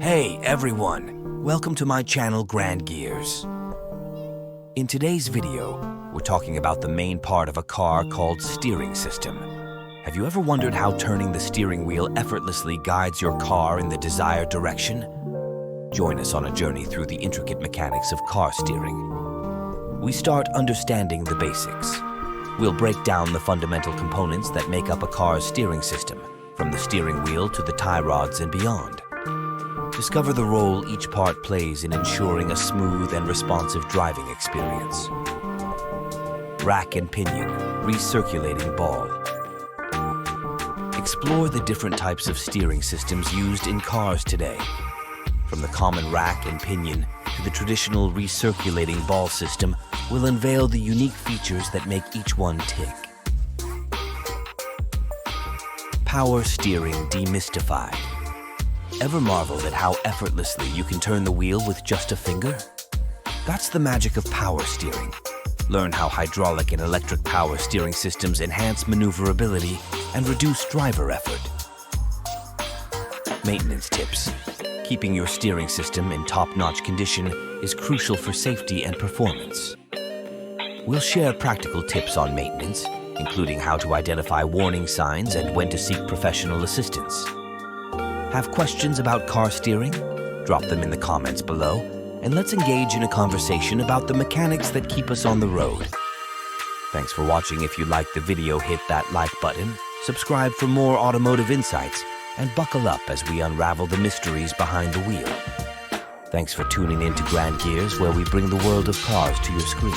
Hey everyone, welcome to my channel Grand Gears. In today's video, we're talking about the main part of a car called steering system. Have you ever wondered how turning the steering wheel effortlessly guides your car in the desired direction? Join us on a journey through the intricate mechanics of car steering. We start understanding the basics. We'll break down the fundamental components that make up a car's steering system, from the steering wheel to the tie rods and beyond. Discover the role each part plays in ensuring a smooth and responsive driving experience. Rack and pinion, recirculating ball. Explore the different types of steering systems used in cars today. From the common rack and pinion to the traditional recirculating ball system, we'll unveil the unique features that make each one tick. Power steering demystified. Ever marveled at how effortlessly you can turn the wheel with just a finger? That's the magic of power steering. Learn how hydraulic and electric power steering systems enhance maneuverability and reduce driver effort. Maintenance tips. Keeping your steering system in top-notch condition is crucial for safety and performance. We'll share practical tips on maintenance, including how to identify warning signs and when to seek professional assistance. Have questions about car steering? Drop them in the comments below, and let's engage in a conversation about the mechanics that keep us on the road. Thanks for watching. If you liked the video, hit that like button, subscribe for more automotive insights, and buckle up as we unravel the mysteries behind the wheel. Thanks for tuning in to Grand Gears, where we bring the world of cars to your screen.